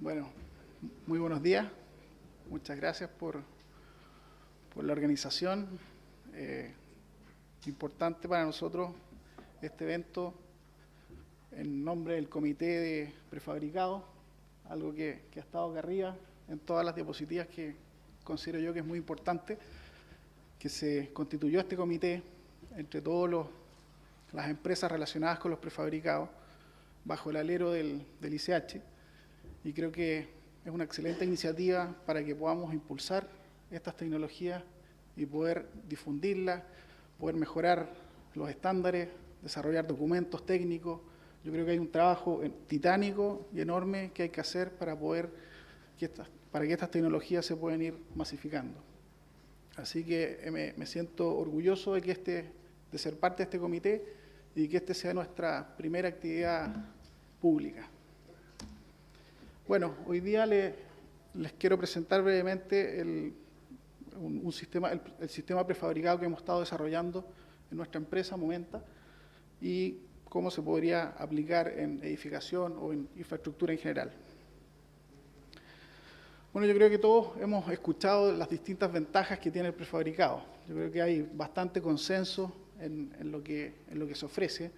Bueno, muy buenos días. Muchas gracias por la organización. Importante para nosotros este evento en nombre del Comité de Prefabricados, algo que ha estado acá arriba en todas las diapositivas, que considero yo que es muy importante, que se constituyó este comité entre todas las empresas relacionadas con los prefabricados bajo el alero del ICH, y creo que es una excelente iniciativa para que podamos impulsar estas tecnologías y poder difundirlas, poder mejorar los estándares, desarrollar documentos técnicos. Yo creo que hay un trabajo titánico y enorme que hay que hacer para que estas tecnologías se puedan ir masificando. Así que me siento orgulloso de ser parte de este comité y que esta sea nuestra primera actividad pública. Bueno, hoy día les quiero presentar brevemente el sistema prefabricado que hemos estado desarrollando en nuestra empresa, Momenta, y cómo se podría aplicar en edificación o en infraestructura en general. Bueno, yo creo que todos hemos escuchado las distintas ventajas que tiene el prefabricado. Yo creo que hay bastante consenso en lo que se ofrece,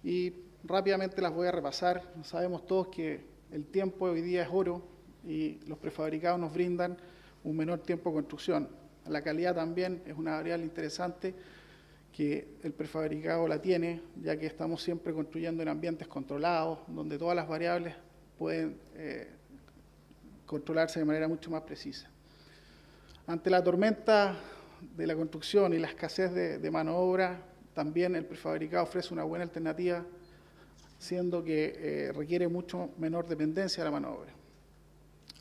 y rápidamente las voy a repasar. Sabemos todos que el tiempo hoy día es oro y los prefabricados nos brindan un menor tiempo de construcción. La calidad también es una variable interesante que el prefabricado la tiene, ya que estamos siempre construyendo en ambientes controlados, donde todas las variables pueden controlarse de manera mucho más precisa. Ante la tormenta de la construcción y la escasez de mano de obra, también el prefabricado ofrece una buena alternativa, siendo que requiere mucho menor dependencia de la mano de obra.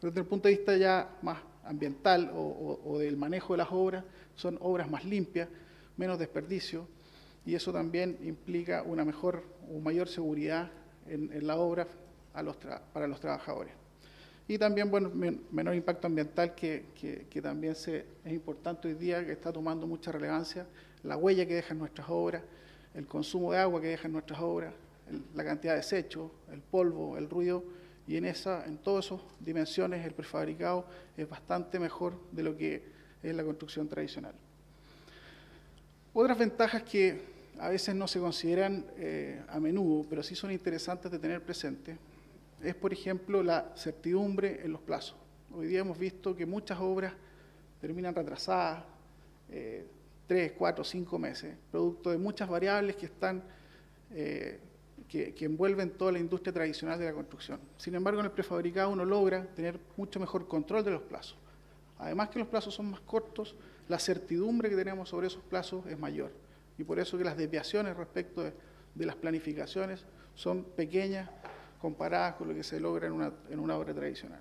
Desde el punto de vista ya más ambiental o del manejo de las obras, son obras más limpias, menos desperdicio, y eso también implica una mayor seguridad en la obra para los trabajadores. Y también, bueno, menor impacto ambiental que también es importante hoy día, que está tomando mucha relevancia, la huella que dejan nuestras obras, el consumo de agua que dejan nuestras obras, la cantidad de desechos, el polvo, el ruido, y en todas esas dimensiones el prefabricado es bastante mejor de lo que es la construcción tradicional. Otras ventajas que a veces no se consideran a menudo, pero sí son interesantes de tener presente, es, por ejemplo, la certidumbre en los plazos. Hoy día hemos visto que muchas obras terminan retrasadas 3, 4, 5 meses, producto de muchas variables que envuelven toda la industria tradicional de la construcción. Sin embargo, en el prefabricado uno logra tener mucho mejor control de los plazos. Además que los plazos son más cortos, la certidumbre que tenemos sobre esos plazos es mayor. Y por eso que las desviaciones respecto de las planificaciones son pequeñas comparadas con lo que se logra en una obra tradicional.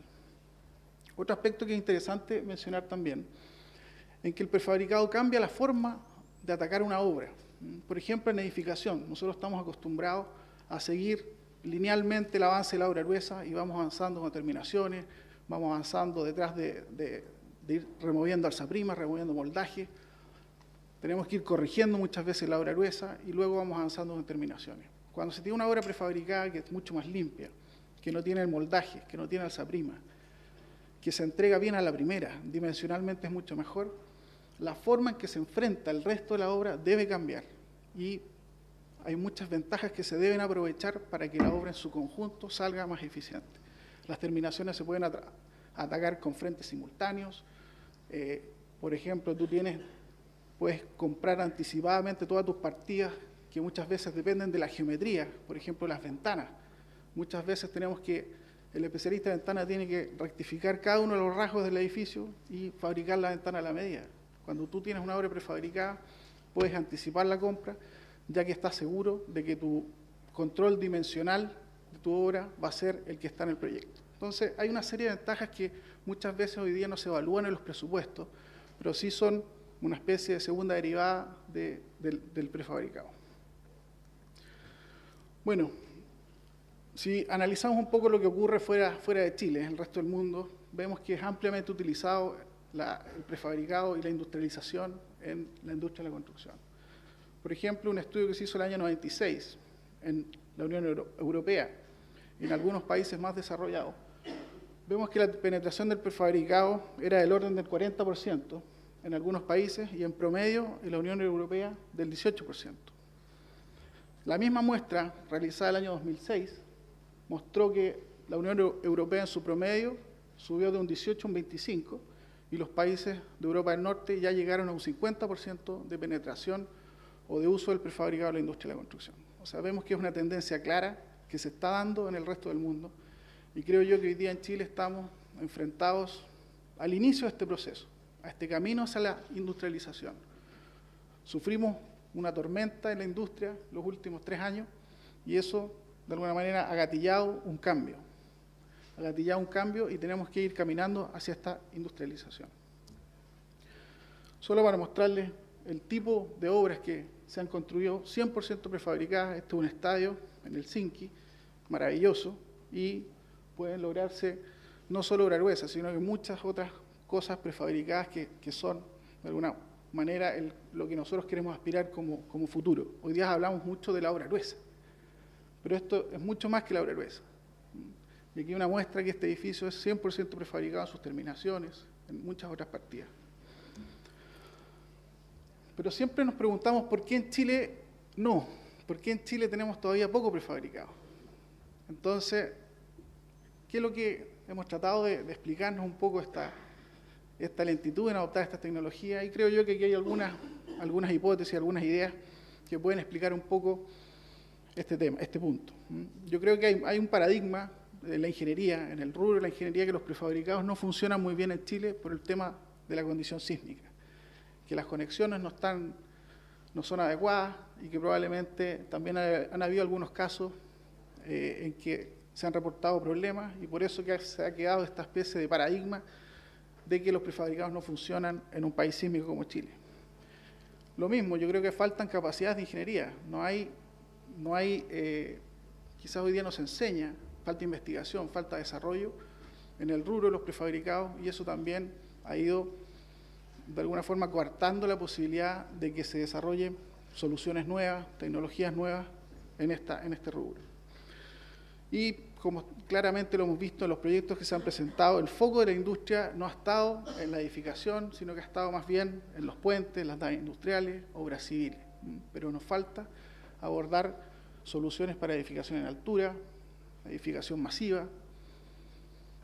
Otro aspecto que es interesante mencionar también, en que el prefabricado cambia la forma de atacar una obra. Por ejemplo, en edificación, nosotros estamos acostumbrados a seguir linealmente el avance de la obra gruesa y vamos avanzando con terminaciones, vamos avanzando detrás de ir removiendo alzaprimas, removiendo moldaje. Tenemos que ir corrigiendo muchas veces la obra gruesa y luego vamos avanzando con terminaciones. Cuando se tiene una obra prefabricada que es mucho más limpia, que no tiene el moldaje, que no tiene alzaprima, que se entrega bien a la primera, dimensionalmente es mucho mejor, la forma en que se enfrenta el resto de la obra debe cambiar, y hay muchas ventajas que se deben aprovechar para que la obra en su conjunto salga más eficiente. Las terminaciones se pueden atacar con frentes simultáneos. Por ejemplo, puedes comprar anticipadamente todas tus partidas, que muchas veces dependen de la geometría, por ejemplo, las ventanas. Muchas veces el especialista de ventanas tiene que rectificar cada uno de los rasgos del edificio y fabricar la ventana a la medida. Cuando tú tienes una obra prefabricada, puedes anticipar la compra, ya que estás seguro de que tu control dimensional de tu obra va a ser el que está en el proyecto. Entonces, hay una serie de ventajas que muchas veces hoy día no se evalúan en los presupuestos, pero sí son una especie de segunda derivada del prefabricado. Bueno, si analizamos un poco lo que ocurre fuera de Chile, en el resto del mundo, vemos que es ampliamente utilizado el prefabricado y la industrialización en la industria de la construcción. Por ejemplo, un estudio que se hizo el año 96 en la Unión Europea, en algunos países más desarrollados, vemos que la penetración del prefabricado era del orden del 40% en algunos países y en promedio en la Unión Europea del 18%. La misma muestra realizada el año 2006 mostró que la Unión Europea en su promedio subió de un 18 a un 25 y los países de Europa del Norte ya llegaron a un 50% de penetración o de uso del prefabricado en la industria de la construcción. O sea, vemos que es una tendencia clara que se está dando en el resto del mundo y creo yo que hoy día en Chile estamos enfrentados al inicio de este proceso, a este camino hacia la industrialización. Sufrimos una tormenta en la industria los últimos 3 años y eso, de alguna manera, ha gatillado un cambio. Ha gatillado un cambio y tenemos que ir caminando hacia esta industrialización. Solo para mostrarles el tipo de obras que se han construido 100% prefabricadas. Este es un estadio en Helsinki, maravilloso, y pueden lograrse no solo obra gruesa, sino que muchas otras cosas prefabricadas que son, de alguna manera, lo que nosotros queremos aspirar como futuro. Hoy día hablamos mucho de la obra gruesa, pero esto es mucho más que la obra gruesa. Y aquí una muestra que este edificio es 100% prefabricado en sus terminaciones, en muchas otras partidas. Pero siempre nos preguntamos por qué en Chile no, por qué en Chile tenemos todavía poco prefabricado. Entonces, ¿qué es lo que hemos tratado de explicarnos un poco esta lentitud en adoptar esta tecnología? Y creo yo que aquí hay algunas hipótesis, algunas ideas que pueden explicar un poco este tema, este punto. Yo creo que hay un paradigma de la ingeniería, en el rubro de la ingeniería, que los prefabricados no funcionan muy bien en Chile por el tema de la condición sísmica, que las conexiones no son adecuadas y que probablemente también han habido algunos casos en que se han reportado problemas y por eso que se ha quedado esta especie de paradigma de que los prefabricados no funcionan en un país sísmico como Chile. Lo mismo, yo creo que faltan capacidades de ingeniería, quizás hoy día no se enseña, falta investigación, falta desarrollo en el rubro de los prefabricados y eso también ha ido de alguna forma coartando la posibilidad de que se desarrollen soluciones nuevas, tecnologías nuevas en este rubro. Y como claramente lo hemos visto en los proyectos que se han presentado, el foco de la industria no ha estado en la edificación, sino que ha estado más bien en los puentes, las naves industriales, obras civiles. Pero nos falta abordar soluciones para edificación en altura, edificación masiva.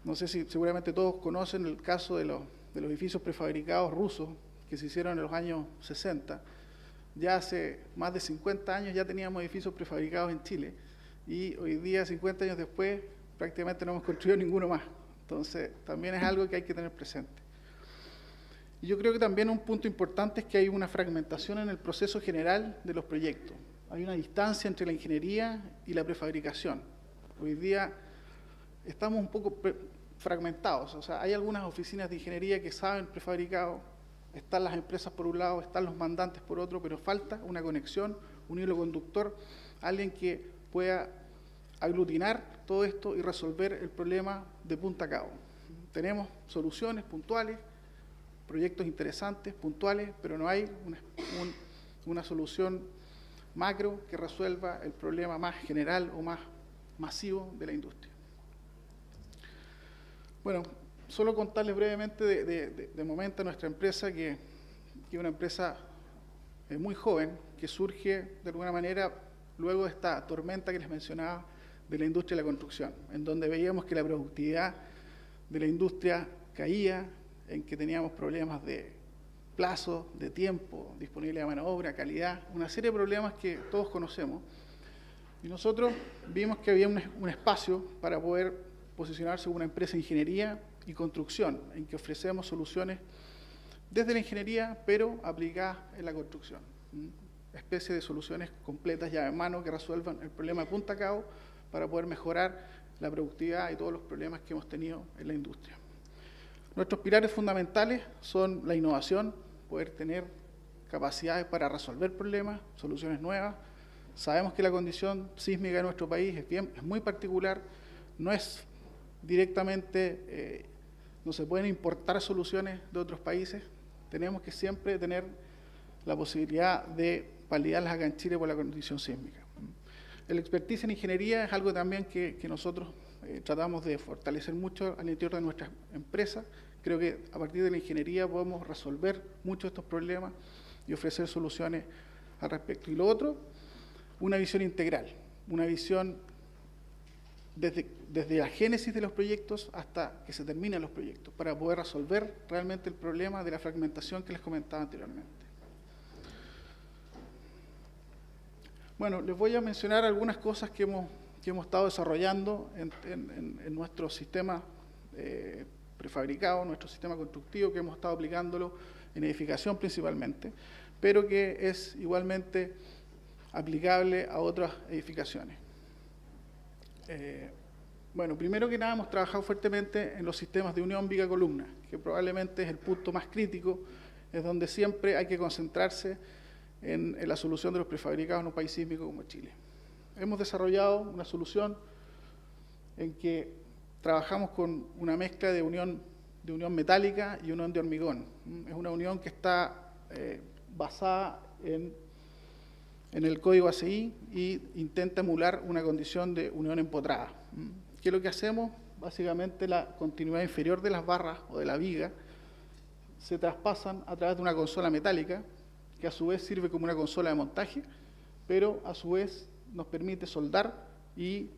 No sé si seguramente todos conocen el caso de los edificios prefabricados rusos que se hicieron en los años 60. Ya hace más de 50 años ya teníamos edificios prefabricados en Chile y hoy día, 50 años después, prácticamente no hemos construido ninguno más. Entonces, también es algo que hay que tener presente. Y yo creo que también un punto importante es que hay una fragmentación en el proceso general de los proyectos. Hay una distancia entre la ingeniería y la prefabricación. Hoy día estamos un poco fragmentados, o sea, hay algunas oficinas de ingeniería que saben prefabricado, están las empresas por un lado, están los mandantes por otro, pero falta una conexión, un hilo conductor, alguien que pueda aglutinar todo esto y resolver el problema de punta a cabo. Tenemos soluciones puntuales, proyectos interesantes, puntuales, pero no hay una solución macro que resuelva el problema más general o más masivo de la industria. Bueno, solo contarles brevemente de momento nuestra empresa, que es una empresa muy joven, que surge de alguna manera luego de esta tormenta que les mencionaba de la industria de la construcción, en donde veíamos que la productividad de la industria caía, en que teníamos problemas de plazo, de tiempo, disponibilidad de mano de obra, calidad, una serie de problemas que todos conocemos. Y nosotros vimos que había un espacio para poder posicionarse como una empresa de ingeniería y construcción, en que ofrecemos soluciones desde la ingeniería, pero aplicadas en la construcción. Especie de soluciones completas ya en mano que resuelvan el problema de punta a cabo para poder mejorar la productividad y todos los problemas que hemos tenido en la industria. Nuestros pilares fundamentales son la innovación, poder tener capacidades para resolver problemas, soluciones nuevas. Sabemos que la condición sísmica de nuestro país es muy particular, no es directamente, no se pueden importar soluciones de otros países, tenemos que siempre tener la posibilidad de validarlas acá en Chile por la condición sísmica. El expertise en ingeniería es algo también que nosotros tratamos de fortalecer mucho al interior de nuestras empresas. Creo que a partir de la ingeniería podemos resolver muchos de estos problemas y ofrecer soluciones al respecto. Y lo otro, una visión integral, una visión desde la génesis de los proyectos hasta que se terminan los proyectos, para poder resolver realmente el problema de la fragmentación que les comentaba anteriormente. Bueno, les voy a mencionar algunas cosas que hemos estado desarrollando en nuestro sistema prefabricado, nuestro sistema constructivo, que hemos estado aplicándolo en edificación principalmente, pero que es igualmente aplicable a otras edificaciones. Bueno, primero que nada hemos trabajado fuertemente en los sistemas de unión viga-columna, que probablemente es el punto más crítico, es donde siempre hay que concentrarse en la solución de los prefabricados en un país sísmico como Chile. Hemos desarrollado una solución en que trabajamos con una mezcla de unión metálica y unión de hormigón. Es una unión que está basada en el código ACI y intenta emular una condición de unión empotrada. ¿Qué es lo que hacemos? Básicamente la continuidad inferior de las barras o de la viga se traspasan a través de una consola metálica que a su vez sirve como una consola de montaje, pero a su vez nos permite soldar y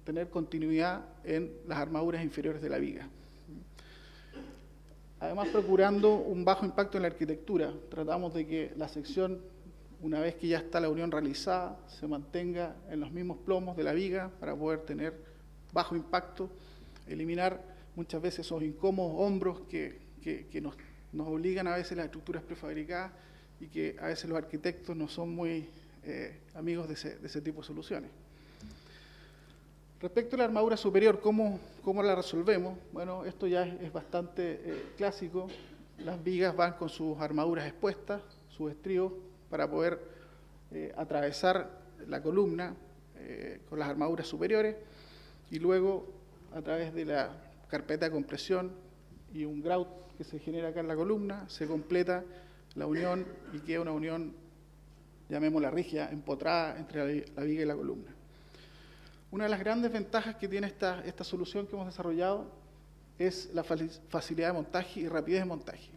tener continuidad en las armaduras inferiores de la viga. Además, procurando un bajo impacto en la arquitectura, tratamos de que la sección, una vez que ya está la unión realizada, se mantenga en los mismos plomos de la viga para poder tener bajo impacto, eliminar muchas veces esos incómodos hombros que nos obligan a veces las estructuras prefabricadas y que a veces los arquitectos no son muy amigos de ese tipo de soluciones. Respecto a la armadura superior, ¿cómo la resolvemos? Bueno, esto ya es bastante clásico. Las vigas van con sus armaduras expuestas, sus estribos, para poder atravesar la columna con las armaduras superiores y luego a través de la carpeta de compresión y un grout que se genera acá en la columna, se completa la unión y queda una unión, llamémosla rígida, empotrada entre la viga y la columna. Una de las grandes ventajas que tiene esta solución que hemos desarrollado es la facilidad de montaje y rapidez de montaje.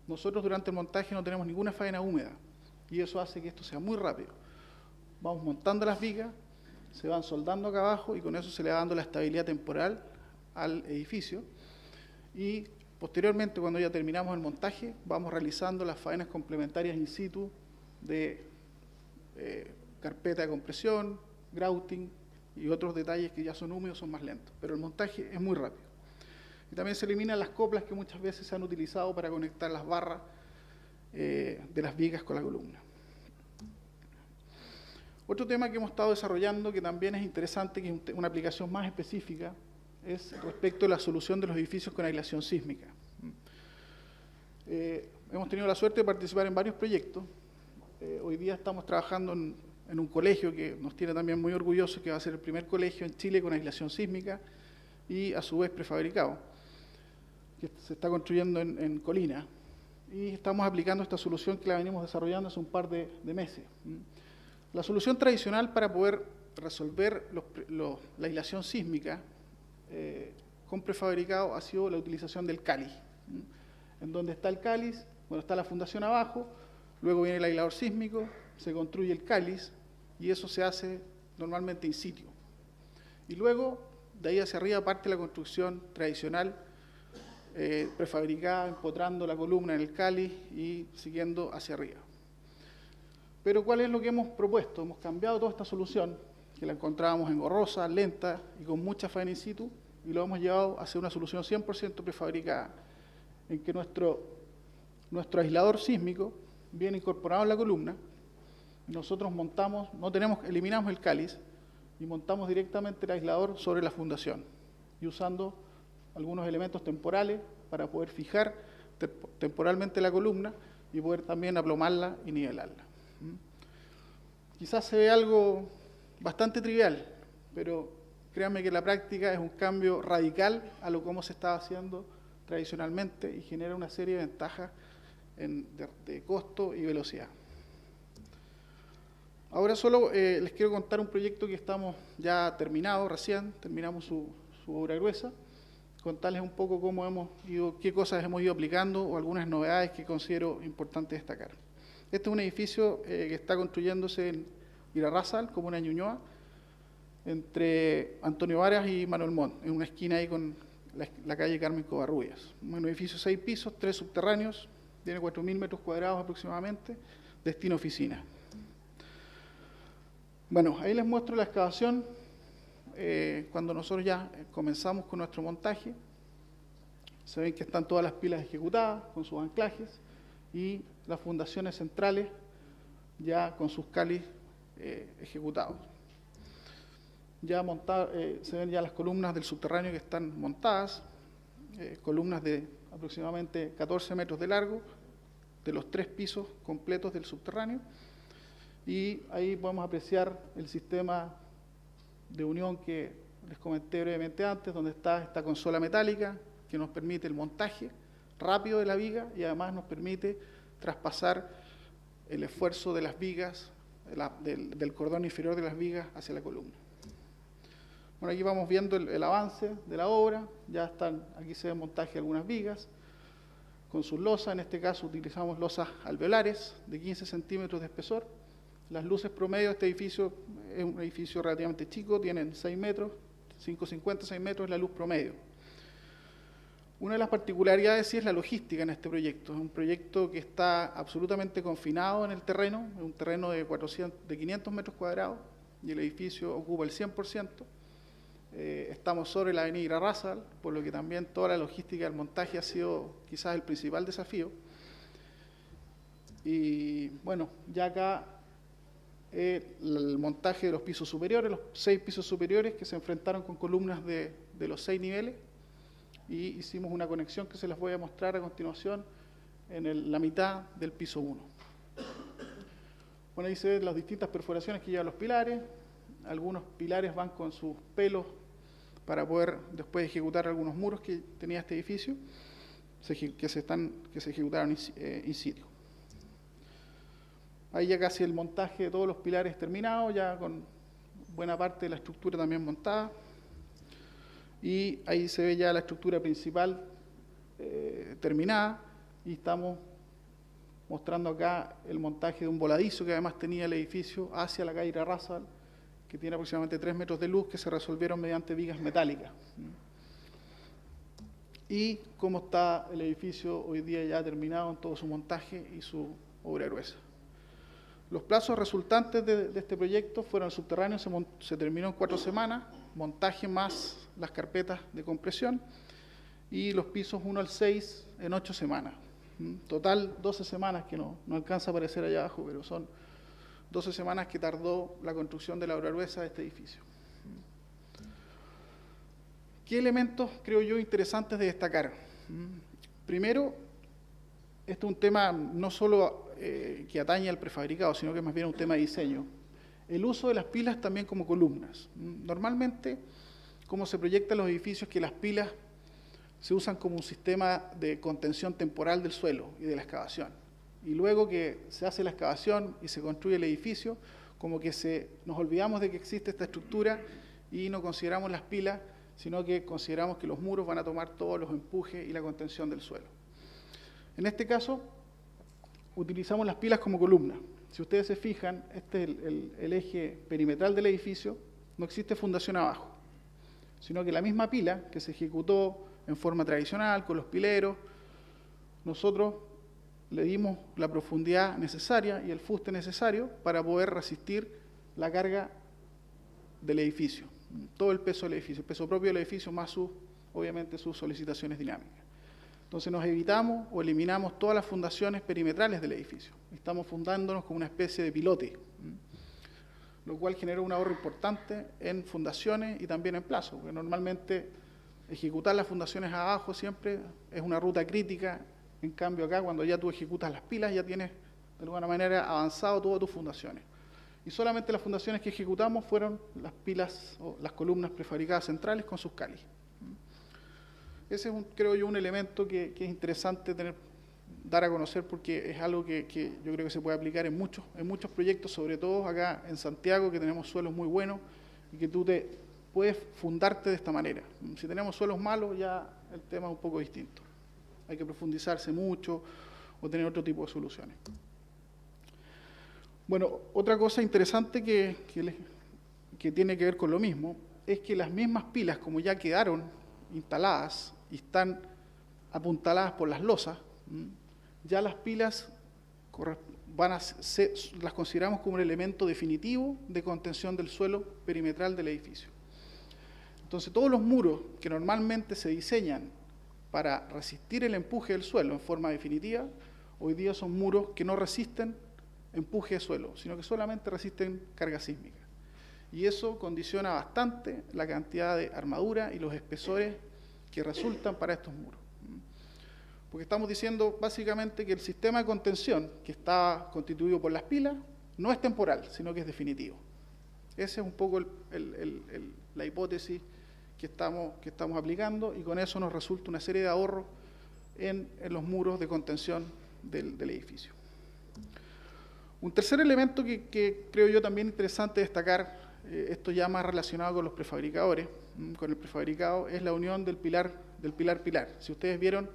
Nosotros durante el montaje no tenemos ninguna faena húmeda y eso hace que esto sea muy rápido. Vamos montando las vigas, se van soldando acá abajo y con eso se le va dando la estabilidad temporal al edificio y posteriormente, cuando ya terminamos el montaje, vamos realizando las faenas complementarias in situ de carpeta de compresión, grouting y otros detalles que ya son húmedos, son más lentos, pero el montaje es muy rápido. Y también se eliminan las coplas que muchas veces se han utilizado para conectar las barras de las vigas con la columna. Otro tema que hemos estado desarrollando, que también es interesante, que es una aplicación más específica, es respecto a la solución de los edificios con aislación sísmica. Hemos tenido la suerte de participar en varios proyectos. Hoy día estamos trabajando en un colegio que nos tiene también muy orgullosos, que va a ser el primer colegio en Chile con aislación sísmica y a su vez prefabricado, que se está construyendo en Colina. Y estamos aplicando esta solución que la venimos desarrollando hace un par de meses. La solución tradicional para poder resolver la aislación sísmica con prefabricado ha sido la utilización del cáliz. En donde está el cáliz, bueno, está la fundación abajo, luego viene el aislador sísmico, se construye el cáliz y eso se hace normalmente in situ. Y luego, de ahí hacia arriba, parte la construcción tradicional, prefabricada, empotrando la columna en el cáliz y siguiendo hacia arriba. Pero ¿cuál es lo que hemos propuesto? Hemos cambiado toda esta solución, que la encontrábamos engorrosa, lenta y con mucha faena in situ, y lo hemos llevado a hacer una solución 100% prefabricada, en que nuestro aislador sísmico viene incorporado en la columna, nosotros eliminamos el cáliz y montamos directamente el aislador sobre la fundación y usando algunos elementos temporales para poder fijar temporalmente la columna y poder también aplomarla y nivelarla. Quizás se ve algo bastante trivial, pero créanme que la práctica es un cambio radical a lo como se estaba haciendo tradicionalmente y genera una serie de ventajas de costo y velocidad. Ahora solo les quiero contar un proyecto que estamos ya terminado, recién terminamos su obra gruesa, contarles un poco qué cosas hemos ido aplicando o algunas novedades que considero importante destacar. Este es un edificio que está construyéndose en Irarrázaval, comuna de Ñuñoa, entre Antonio Varas y Manuel Montt, en una esquina ahí con la calle Carmen Covarrubias. Un edificio de 6 pisos, 3 subterráneos, tiene 4.000 metros cuadrados aproximadamente, destino oficina. Bueno, ahí les muestro la excavación cuando nosotros ya comenzamos con nuestro montaje. Se ven que están todas las pilas ejecutadas con sus anclajes y las fundaciones centrales ya con sus cáliz ejecutados. Ya se ven ya las columnas del subterráneo que están montadas, columnas de aproximadamente 14 metros de largo, de los 3 pisos completos del subterráneo, y ahí podemos apreciar el sistema de unión que les comenté brevemente antes, donde está esta consola metálica que nos permite el montaje rápido de la viga y además nos permite traspasar el esfuerzo de las vigas, del cordón inferior de las vigas hacia la columna. Bueno, aquí vamos viendo el avance de la obra, ya aquí se ve el montaje de algunas vigas, con sus losas, en este caso utilizamos losas alveolares de 15 centímetros de espesor. Las luces promedio de este edificio es un edificio relativamente chico, tienen 6 metros, 5,50, 6 metros es la luz promedio. Una de las particularidades sí es la logística en este proyecto. Es un proyecto que está absolutamente confinado en el terreno, es un terreno de 500 metros cuadrados y el edificio ocupa el 100%. Estamos sobre la avenida Irarrázaval, por lo que también toda la logística del montaje ha sido quizás el principal desafío. Y bueno, ya acá el montaje de los pisos superiores, los 6 pisos superiores que se enfrentaron con columnas de los 6 niveles, y hicimos una conexión que se las voy a mostrar a continuación en la mitad del piso 1. Bueno, ahí se ven las distintas perforaciones que llevan los pilares. Algunos pilares van con sus pelos para poder después ejecutar algunos muros que tenía este edificio, que se ejecutaron in situ. Ahí ya casi el montaje de todos los pilares terminado, ya con buena parte de la estructura también montada. Y ahí se ve ya la estructura principal terminada, y estamos mostrando acá el montaje de un voladizo que además tenía el edificio hacia la calle Irarrázaval, que tiene aproximadamente 3 metros de luz que se resolvieron mediante vigas metálicas. Y cómo está el edificio hoy día ya terminado en todo su montaje y su obra gruesa. Los plazos resultantes de este proyecto fueron: el subterráneo se terminó en 4 semanas, montaje más las carpetas de compresión, y los pisos 1 al 6 en 8 semanas. Total 12 semanas, que no alcanza a aparecer allá abajo, pero son 12 semanas que tardó la construcción de la obra gruesa de este edificio. ¿Qué elementos creo yo interesantes de destacar? Primero, este es un tema no solo que atañe al prefabricado, sino que más bien un tema de diseño. El uso de las pilas también como columnas. Normalmente, como se proyectan los edificios, que las pilas se usan como un sistema de contención temporal del suelo y de la excavación. Y luego que se hace la excavación y se construye el edificio, como que nos olvidamos de que existe esta estructura y no consideramos las pilas, sino que consideramos que los muros van a tomar todos los empujes y la contención del suelo. En este caso, utilizamos las pilas como columna. Si ustedes se fijan, este es el eje perimetral del edificio, no existe fundación abajo, sino que la misma pila que se ejecutó en forma tradicional, con los pileros, nosotros le dimos la profundidad necesaria y el fuste necesario para poder resistir la carga del edificio, todo el peso del edificio, el peso propio del edificio más obviamente sus solicitaciones dinámicas. Entonces nos evitamos o eliminamos todas las fundaciones perimetrales del edificio. Estamos fundándonos como una especie de pilote, lo cual generó un ahorro importante en fundaciones y también en plazo, porque normalmente ejecutar las fundaciones abajo siempre es una ruta crítica. En cambio acá, cuando ya tú ejecutas las pilas, ya tienes de alguna manera avanzado todas tus fundaciones. Y solamente las fundaciones que ejecutamos fueron las pilas o las columnas prefabricadas centrales con sus cáliz. Ese es, creo yo, un elemento que es interesante tener dar a conocer porque es algo que yo creo que se puede aplicar en muchos proyectos, sobre todo acá en Santiago, que tenemos suelos muy buenos y que tú puedes fundarte de esta manera. Si tenemos suelos malos, ya el tema es un poco distinto. Hay que profundizarse mucho o tener otro tipo de soluciones. Bueno, otra cosa interesante que tiene que ver con lo mismo es que las mismas pilas, como ya quedaron instaladas y están apuntaladas por las losas, ya las pilas las consideramos como un elemento definitivo de contención del suelo perimetral del edificio. Entonces, todos los muros que normalmente se diseñan para resistir el empuje del suelo en forma definitiva, hoy día son muros que no resisten empuje de suelo, sino que solamente resisten carga sísmica. Y eso condiciona bastante la cantidad de armadura y los espesores que resultan para estos muros. Porque estamos diciendo básicamente que el sistema de contención que está constituido por las pilas no es temporal, sino que es definitivo. Esa es un poco la hipótesis que estamos aplicando, y con eso nos resulta una serie de ahorros en los muros de contención del edificio. Un tercer elemento que creo yo también interesante destacar, esto ya más relacionado con los prefabricadores, con el prefabricado, es la unión del pilar. Si ustedes vieron,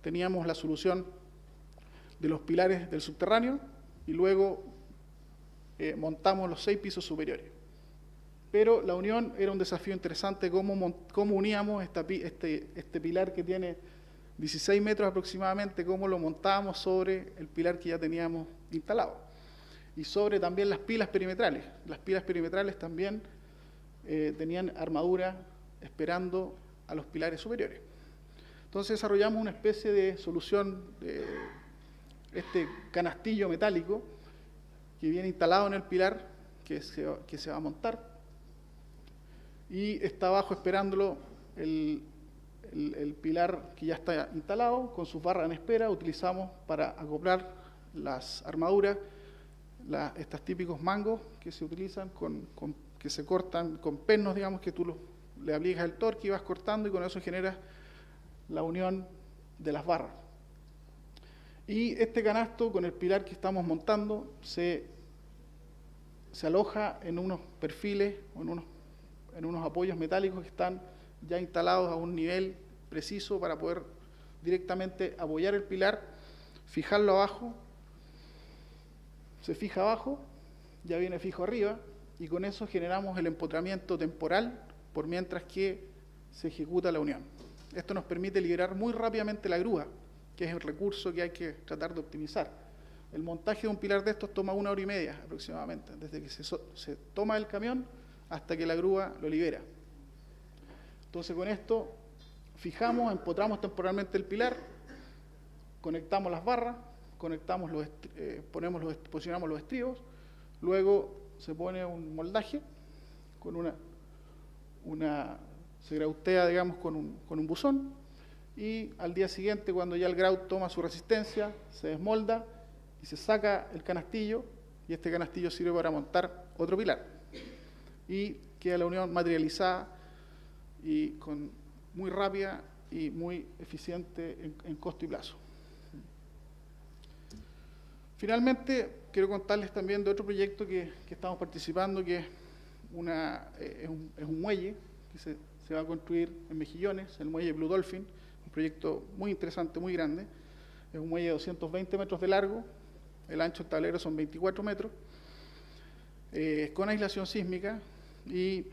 teníamos la solución de los pilares del subterráneo y luego montamos los 6 pisos superiores. Pero la unión era un desafío interesante, cómo uníamos este pilar que tiene 16 metros aproximadamente, cómo lo montábamos sobre el pilar que ya teníamos instalado. Y sobre también las pilas perimetrales. Las pilas perimetrales también tenían armadura esperando a los pilares superiores. Entonces desarrollamos una especie de solución, este canastillo metálico que viene instalado en el pilar que se va a montar, y está abajo esperándolo el pilar que ya está instalado con sus barras en espera. Utilizamos para acoplar las armaduras estos típicos mangos que se utilizan, que se cortan con pernos, digamos, que tú le aplicas el torque y vas cortando, y con eso generas la unión de las barras. Y este canasto con el pilar que estamos montando se aloja en unos perfiles o en unos apoyos metálicos que están ya instalados a un nivel preciso para poder directamente apoyar el pilar, fijarlo abajo, se fija abajo, ya viene fijo arriba, y con eso generamos el empotramiento temporal por mientras que se ejecuta la unión. Esto nos permite liberar muy rápidamente la grúa, que es el recurso que hay que tratar de optimizar. El montaje de un pilar de estos toma 1 hora y media aproximadamente, desde que se toma el camión hasta que la grúa lo libera. Entonces, con esto fijamos, empotramos temporalmente el pilar, conectamos las barras, posicionamos los estribos, luego se pone un moldaje con se grautea, digamos, con un buzón, y al día siguiente, cuando ya el grout toma su resistencia, se desmolda y se saca el canastillo, y este canastillo sirve para montar otro pilar. Y queda la unión materializada y muy rápida y muy eficiente en costo y plazo. Finalmente, quiero contarles también de otro proyecto que estamos participando, que es un muelle que se va a construir en Mejillones, el muelle Blue Dolphin, un proyecto muy interesante, muy grande. Es un muelle de 220 metros de largo, el ancho del tablero son 24 metros, con aislación sísmica, y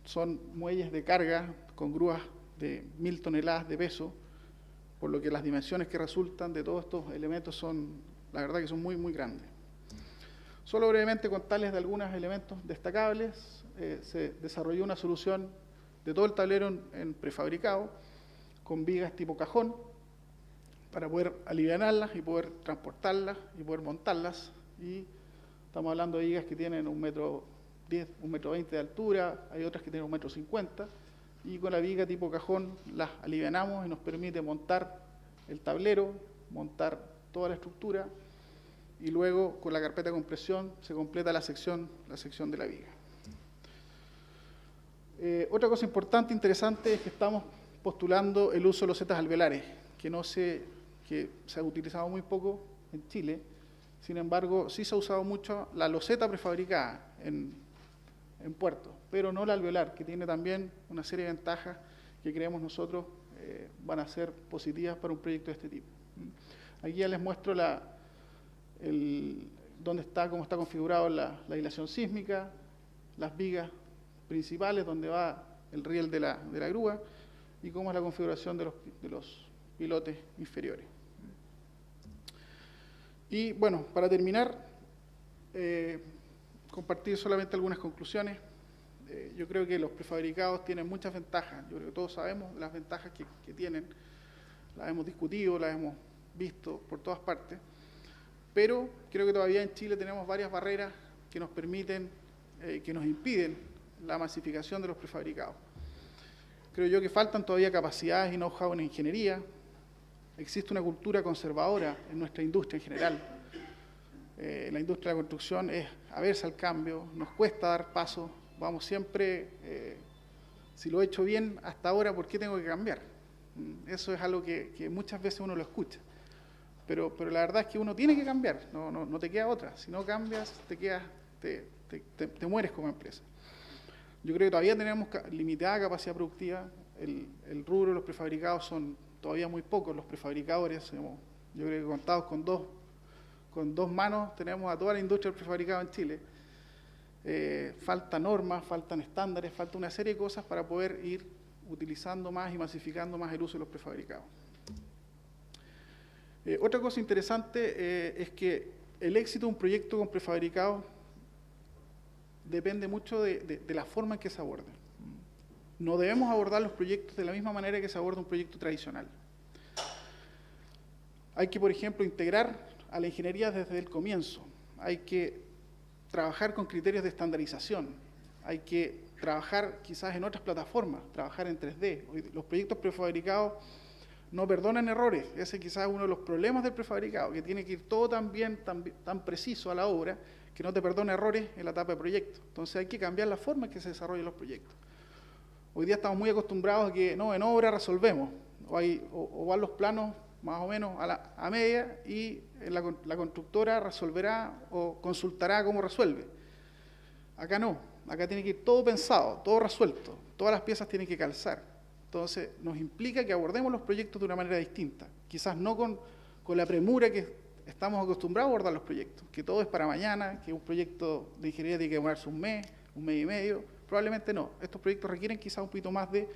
son muelles de carga con grúas de 1000 toneladas de peso, por lo que las dimensiones que resultan de todos estos elementos son, la verdad, que son muy, muy grandes. Solo brevemente contarles de algunos elementos destacables. Se desarrolló una solución de todo el tablero en prefabricado, con vigas tipo cajón, para poder alivianarlas y poder transportarlas y poder montarlas. Y estamos hablando de vigas que tienen 1,10 metros, 1,20 metros de altura, hay otras que tienen 1,50 metros, y con la viga tipo cajón las alivianamos y nos permite montar el tablero, montar toda la estructura, y luego con la carpeta de compresión se completa la sección de la viga. Otra cosa importante, interesante, es que estamos postulando el uso de losetas alveolares, que no se que se ha utilizado muy poco en Chile. Sin embargo, sí se ha usado mucho la loseta prefabricada en puertos, pero no la alveolar, que tiene también una serie de ventajas que creemos nosotros van a ser positivas para un proyecto de este tipo. Aquí ya les muestro cómo está configurado la aislación sísmica, las vigas principales donde va el riel de la grúa y cómo es la configuración de los pilotes inferiores. Y bueno, para terminar, compartir solamente algunas conclusiones. Yo creo que los prefabricados tienen muchas ventajas. Yo creo que todos sabemos las ventajas que tienen. Las hemos discutido, las hemos visto por todas partes. Pero creo que todavía en Chile tenemos varias barreras que nos permiten, que nos impiden la masificación de los prefabricados. Creo yo que faltan todavía capacidades y know-how en ingeniería. Existe una cultura conservadora en nuestra industria en general. La industria de la construcción es aversa al cambio, nos cuesta dar pasos, vamos siempre, si lo he hecho bien hasta ahora, ¿por qué tengo que cambiar? Eso es algo que muchas veces uno lo escucha. Pero la verdad es que uno tiene que cambiar, no te queda otra. Si no cambias, te mueres como empresa. Yo creo que todavía tenemos limitada capacidad productiva. El rubro de los prefabricados son todavía muy pocos los prefabricadores. Yo creo que contados con dos manos tenemos a toda la industria del prefabricado en Chile. Faltan normas, faltan estándares, falta una serie de cosas para poder ir utilizando más y masificando más el uso de los prefabricados. Otra cosa interesante es que el éxito de un proyecto con prefabricados depende mucho de la forma en que se aborde. No debemos abordar los proyectos de la misma manera que se aborda un proyecto tradicional. Hay que, por ejemplo, integrar a la ingeniería desde el comienzo. Hay que trabajar con criterios de estandarización. Hay que trabajar quizás en otras plataformas, trabajar en 3D. Los proyectos prefabricados no perdonan errores. Ese quizás es uno de los problemas del prefabricado, que tiene que ir todo tan preciso a la obra, que no te perdona errores en la etapa de proyecto. Entonces hay que cambiar la forma en que se desarrollan los proyectos. Hoy día estamos muy acostumbrados a que no, en obra resolvemos, o van los planos más o menos a media y la constructora resolverá o consultará cómo resuelve. Acá no, acá tiene que ir todo pensado, todo resuelto, todas las piezas tienen que calzar. Entonces nos implica que abordemos los proyectos de una manera distinta, quizás no con la premura que estamos acostumbrados a abordar los proyectos, que todo es para mañana, que un proyecto de ingeniería tiene que demorarse un mes y medio. Probablemente no. Estos proyectos requieren quizás un poquito más de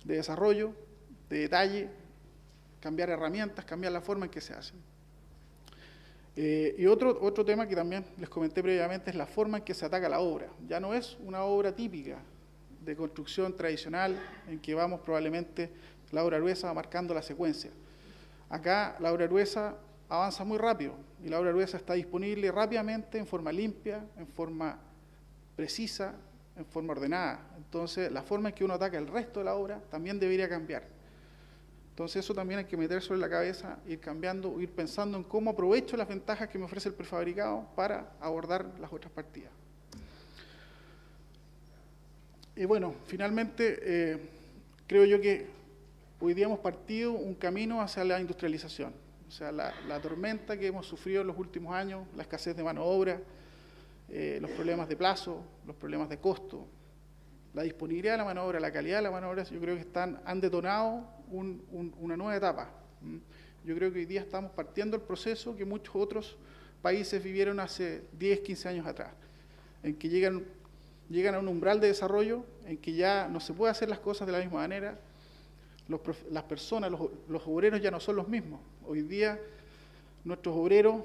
desarrollo, de detalle, cambiar herramientas, cambiar la forma en que se hacen. Y otro tema que también les comenté previamente es la forma en que se ataca la obra. Ya no es una obra típica de construcción tradicional en que vamos probablemente la obra gruesa marcando la secuencia. Acá la obra gruesa avanza muy rápido y la obra gruesa está disponible rápidamente, en forma limpia, en forma precisa, en forma ordenada. Entonces, la forma en que uno ataca el resto de la obra también debería cambiar. Entonces, eso también hay que metérselo en la cabeza, ir cambiando, ir pensando en cómo aprovecho las ventajas que me ofrece el prefabricado para abordar las otras partidas. Y bueno, finalmente, creo yo que hoy día hemos partido un camino hacia la industrialización. O sea, la tormenta que hemos sufrido en los últimos años, la escasez de mano de obra, los problemas de plazo, los problemas de costo, la disponibilidad de la mano de obra, la calidad de la mano de obra, yo creo que han detonado una nueva etapa. Yo creo que hoy día estamos partiendo el proceso que muchos otros países vivieron hace 10, 15 años atrás, en que llegan a un umbral de desarrollo, en que ya no se puede hacer las cosas de la misma manera, las personas, los obreros ya no son los mismos. Hoy día nuestros obreros,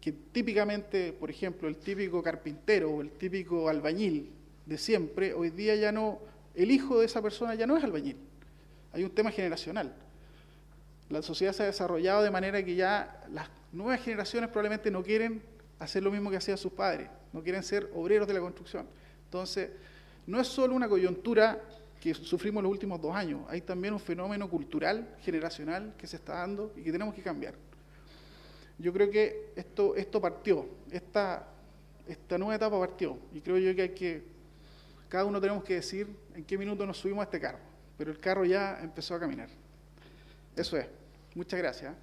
que típicamente, por ejemplo, el típico carpintero o el típico albañil de siempre, hoy día ya no, el hijo de esa persona ya no es albañil. Hay un tema generacional. La sociedad se ha desarrollado de manera que ya las nuevas generaciones probablemente no quieren hacer lo mismo que hacían sus padres, no quieren ser obreros de la construcción. Entonces, no es solo una coyuntura que sufrimos los últimos 2 años, hay también un fenómeno cultural, generacional, que se está dando y que tenemos que cambiar. Yo creo que esto partió, esta nueva etapa partió, y creo yo que cada uno tenemos que decir en qué minuto nos subimos a este carro, pero el carro ya empezó a caminar. Eso es. Muchas gracias.